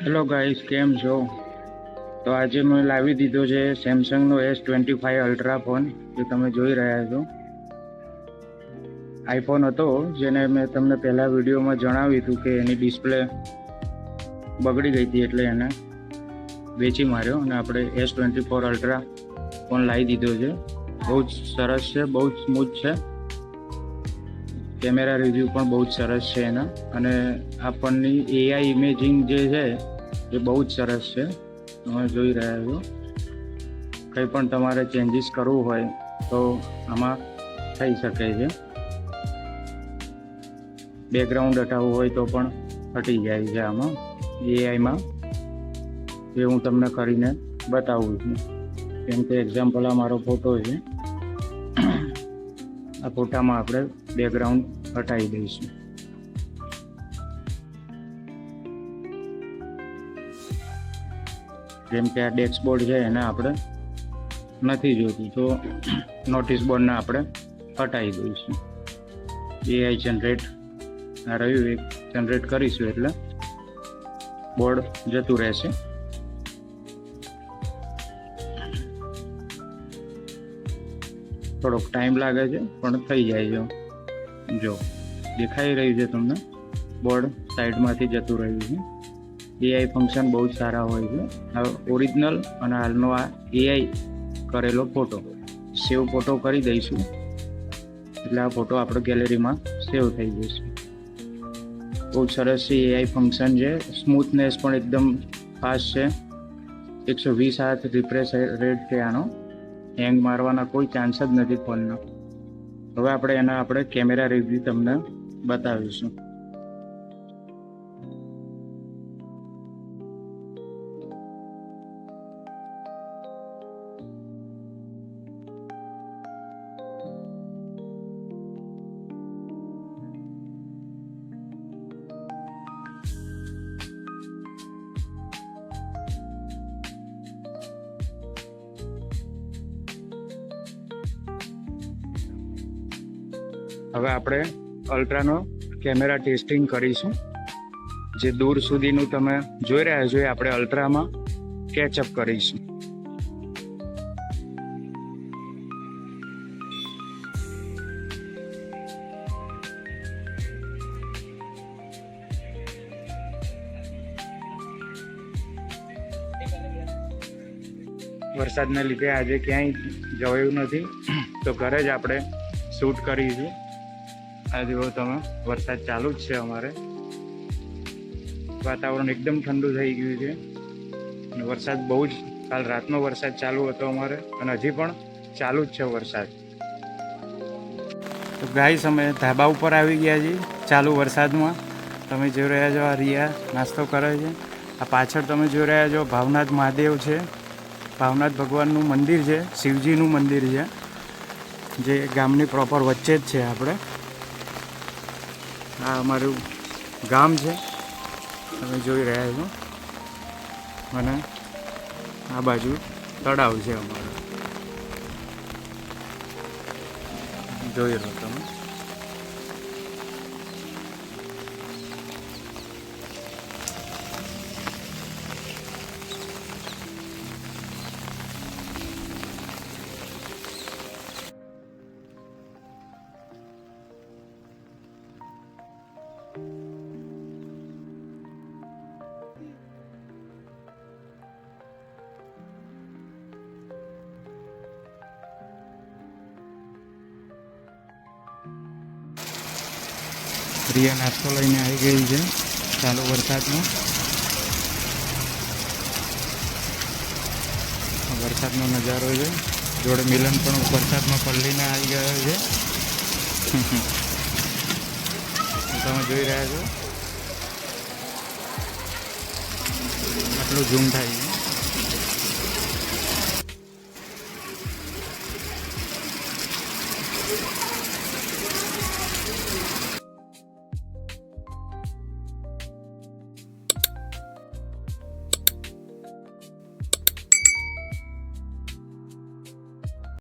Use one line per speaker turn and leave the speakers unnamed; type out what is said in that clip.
Hello guys, કેમ છો? તો આજે મેં લાવી દીધો છે સેમસંગનો S25 અલ્ટ્રા ફોન, જે તમે જોઈ રહ્યા છો. આઈફોન હતો જેને મેં તમને પહેલા વિડીયોમાં જણાવ્યું હતું કે એની ડિસ્પ્લે બગડી ગઈ હતી, એટલે એને વેચી માર્યો અને આપણે S24 અલ્ટ્રા ફોન લાવી દીધો છે. બહુ જ સરસ છે, બહુ જ સ્મૂથ છે. કેમેરા રિવ્યૂ પણ બહુ જ સરસ છે એના, અને આ ફોનની AI ઇમેજિંગ જે છે એ બહુ જ સરસ છે. તમે જોઈ રહ્યા છો. કંઈ પણ તમારે ચેન્જીસ કરવું હોય તો આમાં થઈ શકે છે. બેકગ્રાઉન્ડ હટાવવું હોય તો પણ હટી જાય છે આમાં AIમાં, એ હું તમને કરીને બતાવું છું. કેમ કે એક્ઝામ્પલ આ મારો ફોટો છે, આ ફોટામાં આપણે બેકગ્રાઉન્ડ હટાવી દઈશું. જેમ કે આ ડેસ્કબોર્ડ છે એને આપણે નથી જોતું, તો નોટિસ બોર્ડને આપણે હટાવી દઈશું. AI જનરેટ આ રહ્યું, એક જનરેટ કરીશું એટલે બોર્ડ જતું રહેશે. થોડોક ટાઈમ લાગે છે પણ થઈ જાય છે. જો દેખાઈ રહ્યું છે તમને, બોર્ડ સાઈડમાંથી જતું રહ્યું છે. AI ફંક્શન બહુ જ સારા હોય છે. આ ઓરિજિનલ અને હાલનો આ AI કરેલો ફોટો સેવ ફોટો કરી દઈશું એટલે આ ફોટો આપણે ગેલેરીમાં સેવ થઈ જશે. બહુ સરસ AI ફંક્શન છે. સ્મૂથનેસ પણ એકદમ ફાસ્ટ છે. 120 Hz રિફ્રેશ રેટ છે આનો. હેંગ મારવાના કોઈ ચાન્સ જ નથી ફોનનો. હવે આપણે કેમેરા રિવ્યૂ તમને બતાવીશું. હવે આપણે અલ્ટ્રાનો કેમેરા ટેસ્ટિંગ કરીશું. જે દૂર સુધીનું તમે જોઈ રહ્યા છો એ આપણે અલ્ટ્રામાં કેચઅપ કરીશું. વરસાદના લીધે આજે ક્યાંય જવાયું નથી, તો ઘરે જ આપણે શૂટ કરીશું. આ જુઓ તમે, વરસાદ ચાલુ જ છે. અમારે વાતાવરણ એકદમ ઠંડુ થઈ ગયું છે અને વરસાદ બહુ જ, કાલ રાતનો વરસાદ ચાલુ હતો અમારે અને હજી પણ ચાલુ જ છે વરસાદ. તો ગાઈસ, અમે ધાબા ઉપર આવી ગયા છીએ ચાલુ વરસાદમાં. તમે જોઈ રહ્યા છો આ રિયા નાસ્તો કરે છે. આ પાછળ તમે જોઈ રહ્યા છો ભાવનાથ મહાદેવ છે. ભાવનાથ ભગવાનનું મંદિર છે, શિવજીનું મંદિર છે, જે ગામની પ્રોપર વચ્ચે જ છે. આપણે આ અમારું ગામ છે, તમે જોઈ રહ્યા છો, અને આ બાજુ તળાવ છે અમારું, જોઈ રહ્યો તમે. રિયા નાસ્તો લઈને આવી ગઈ છે ચાલુ વરસાદમાં. વરસાદનો નજારો છે. જોડે મિલન પણ વરસાદમાં પલ્લીને આવી ગયો છે. તમે જોઈ રહ્યા છો, આટલું ઝૂમ થાય છે.